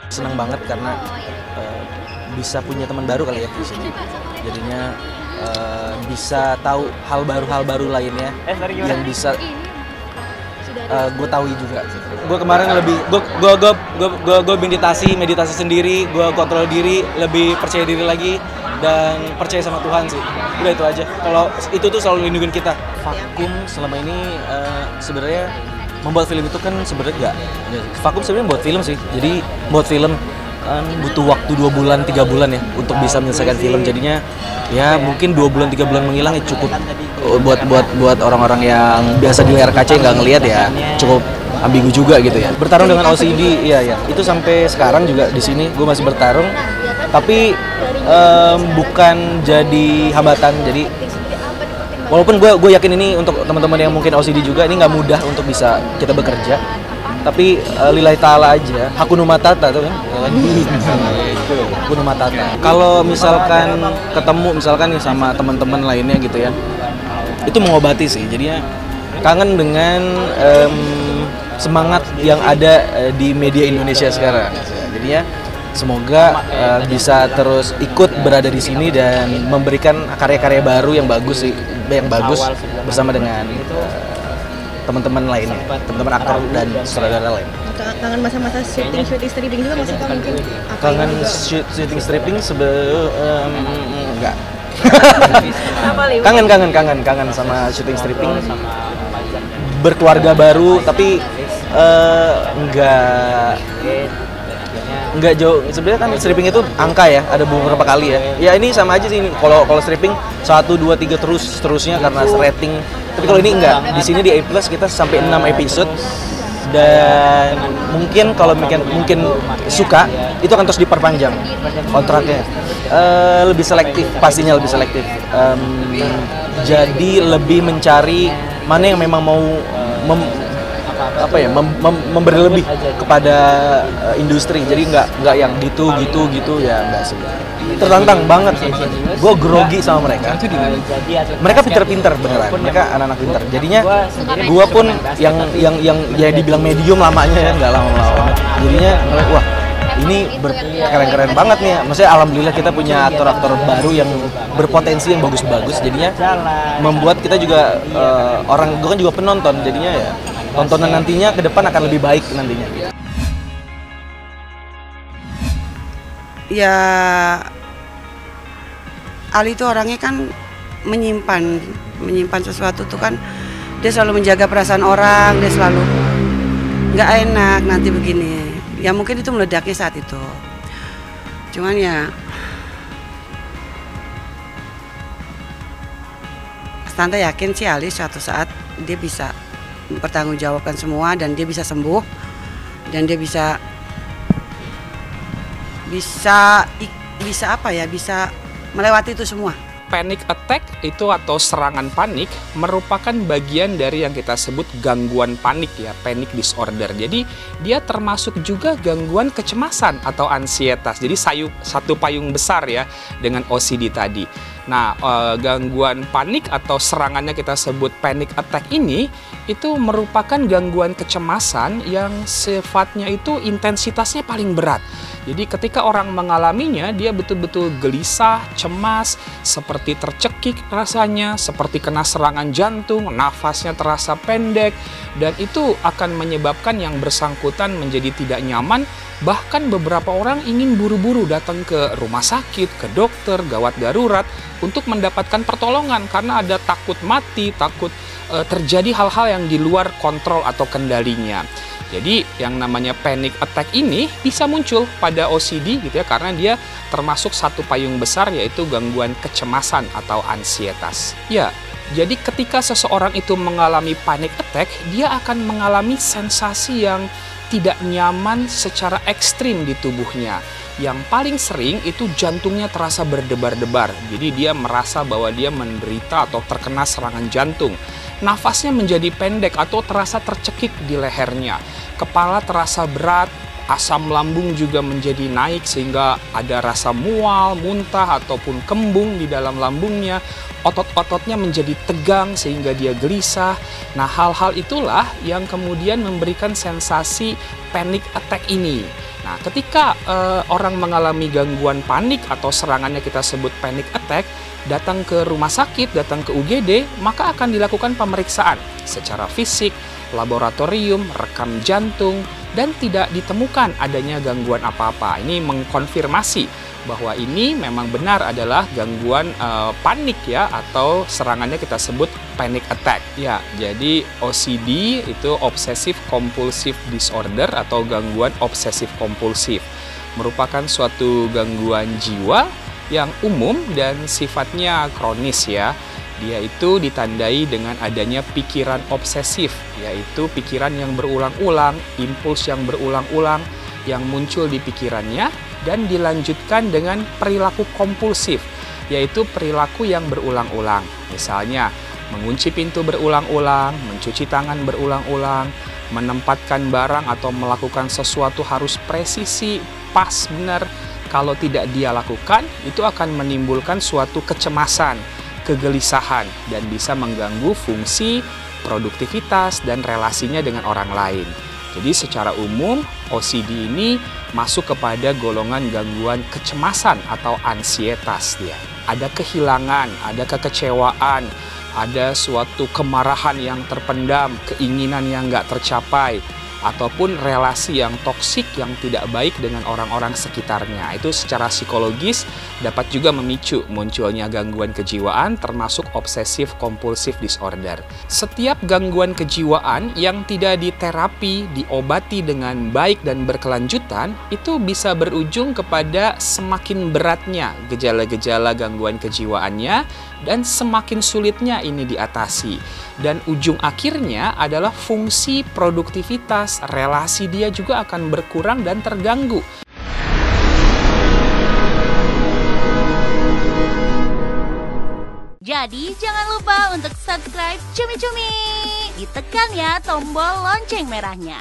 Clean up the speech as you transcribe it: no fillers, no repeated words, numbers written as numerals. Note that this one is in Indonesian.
Senang banget karena bisa punya teman baru kali ya di sini. Jadinya bisa tahu hal baru lainnya yang bisa gue tahu juga. Gue kemarin lebih gue meditasi sendiri, gue kontrol diri, lebih percaya diri lagi dan percaya sama Tuhan sih. Udah itu aja. Kalau itu tuh selalu lindungin kita. Vakum selama ini sebenarnya membuat film itu kan sebenarnya enggak. Vakum sebenarnya buat film sih. Jadi buat film kan butuh waktu 2 bulan 3 bulan ya untuk bisa menyelesaikan film. Jadinya ya mungkin 2 bulan 3 bulan menghilang ya cukup buat orang-orang yang biasa di layar kaca nggak ngelihat ya cukup ambigu juga gitu ya. Bertarung dengan OCD, iya itu sampai sekarang juga di sini gue masih bertarung, tapi bukan jadi hambatan. Jadi walaupun gue yakin ini untuk teman-teman yang mungkin OCD juga ini nggak mudah untuk bisa kita bekerja, tapi lillahi ta'ala aja, hakunu matata tuh kan. Hakunu matata. Kalau misalkan ketemu misalkan nih sama teman-teman lainnya gitu ya, itu mengobati sih. Jadinya kangen dengan semangat yang ada di media Indonesia sekarang. Jadinya semoga bisa terus ikut berada di sini dan memberikan karya-karya baru yang bagus bersama dengan teman-teman lainnya, teman-teman aktor dan sutradara lain. Kangen masa-masa syuting stripping juga maksudnya mungkin? Kangen syuting stripping enggak. kangen sama syuting stripping, berkeluarga baru, tapi enggak jauh. Sebenarnya kan stripping itu angka ya, ada beberapa kali ya. Ya ini sama aja sih ini. Kalau stripping 1 2 3 terusnya karena rating. Tapi kalau ini enggak. Di sini di A+ kita sampai 6 episode. Dan mungkin kalau mungkin suka itu akan terus diperpanjang kontraknya. Lebih selektif, pastinya lebih selektif. Jadi lebih mencari mana yang memang mau memberi lebih kepada industri. Jadi nggak yang gitu ya, enggak sih. Tertantang banget. Gue grogi sama mereka. Mereka pinter-pinter beneran. Mereka anak-anak pinter. Jadinya gue pun yang ya dibilang medium lamanya ya, nggak lama-lama. Jadinya wah ini keren-keren banget nih. Maksudnya alhamdulillah kita punya aktor-aktor baru yang berpotensi yang bagus-bagus. Jadinya membuat kita juga gue kan juga penonton. Jadinya ya tontonan nantinya ke depan akan lebih baik nantinya. Ya Ali itu orangnya kan menyimpan sesuatu tuh kan, dia selalu menjaga perasaan orang, dia selalu nggak enak nanti begini. Ya mungkin itu meledaknya saat itu. Cuman ya Tante yakin sih Ali suatu saat dia bisa mempertanggungjawabkan semua dan dia bisa sembuh dan dia bisa melewati itu semua. Panic attack itu atau serangan panik merupakan bagian dari yang kita sebut gangguan panik ya, panic disorder. Jadi dia termasuk juga gangguan kecemasan atau ansietas. Jadi satu payung besar ya dengan OCD tadi. Nah, gangguan panik atau serangannya kita sebut panic attack ini itu merupakan gangguan kecemasan yang sifatnya itu intensitasnya paling berat. Jadi ketika orang mengalaminya, dia betul-betul gelisah, cemas, seperti tercekik rasanya, seperti kena serangan jantung, nafasnya terasa pendek, dan itu akan menyebabkan yang bersangkutan menjadi tidak nyaman. Bahkan beberapa orang ingin buru-buru datang ke rumah sakit, ke dokter, gawat darurat untuk mendapatkan pertolongan karena ada takut mati, takut terjadi hal-hal yang di luar kontrol atau kendalinya. Jadi yang namanya panic attack ini bisa muncul pada OCD gitu ya, karena dia termasuk satu payung besar yaitu gangguan kecemasan atau ansietas. Ya, jadi ketika seseorang itu mengalami panic attack, dia akan mengalami sensasi yang tidak nyaman secara ekstrim di tubuhnya. Yang paling sering itu jantungnya terasa berdebar-debar. Jadi dia merasa bahwa dia menderita atau terkena serangan jantung. Nafasnya menjadi pendek atau terasa tercekik di lehernya. Kepala terasa berat, asam lambung juga menjadi naik sehingga ada rasa mual, muntah ataupun kembung di dalam lambungnya. Otot-ototnya menjadi tegang sehingga dia gelisah. Nah, hal-hal itulah yang kemudian memberikan sensasi panic attack ini. Nah, ketika orang mengalami gangguan panik atau serangannya kita sebut panic attack, datang ke rumah sakit, datang ke UGD, maka akan dilakukan pemeriksaan secara fisik, laboratorium, rekam jantung, dan tidak ditemukan adanya gangguan apa-apa. Ini mengkonfirmasi bahwa ini memang benar adalah gangguan panik ya, atau serangannya kita sebut panic attack. Ya, jadi OCD itu obsessive compulsive disorder atau gangguan obsesif kompulsif. Merupakan suatu gangguan jiwa yang umum dan sifatnya kronis ya. Dia itu ditandai dengan adanya pikiran obsesif, yaitu pikiran yang berulang-ulang, impuls yang berulang-ulang yang muncul di pikirannya, dan dilanjutkan dengan perilaku kompulsif, yaitu perilaku yang berulang-ulang. Misalnya, mengunci pintu berulang-ulang, mencuci tangan berulang-ulang, menempatkan barang atau melakukan sesuatu harus presisi, pas, benar. Kalau tidak dia lakukan, itu akan menimbulkan suatu kecemasan, kegelisahan, dan bisa mengganggu fungsi, produktivitas, dan relasinya dengan orang lain. Jadi secara umum OCD ini masuk kepada golongan gangguan kecemasan atau ansietas dia. Ada kehilangan, ada kekecewaan, ada suatu kemarahan yang terpendam, keinginan yang nggak tercapai, ataupun relasi yang toksik yang tidak baik dengan orang-orang sekitarnya. Itu secara psikologis dapat juga memicu munculnya gangguan kejiwaan termasuk obsesif kompulsif disorder. Setiap gangguan kejiwaan yang tidak diterapi, diobati dengan baik dan berkelanjutan, itu bisa berujung kepada semakin beratnya gejala-gejala gangguan kejiwaannya dan semakin sulitnya ini diatasi. Dan ujung akhirnya adalah fungsi produktivitas, relasi dia juga akan berkurang dan terganggu. Jadi jangan lupa untuk subscribe Cumi Cumi. Ditekan ya tombol lonceng merahnya.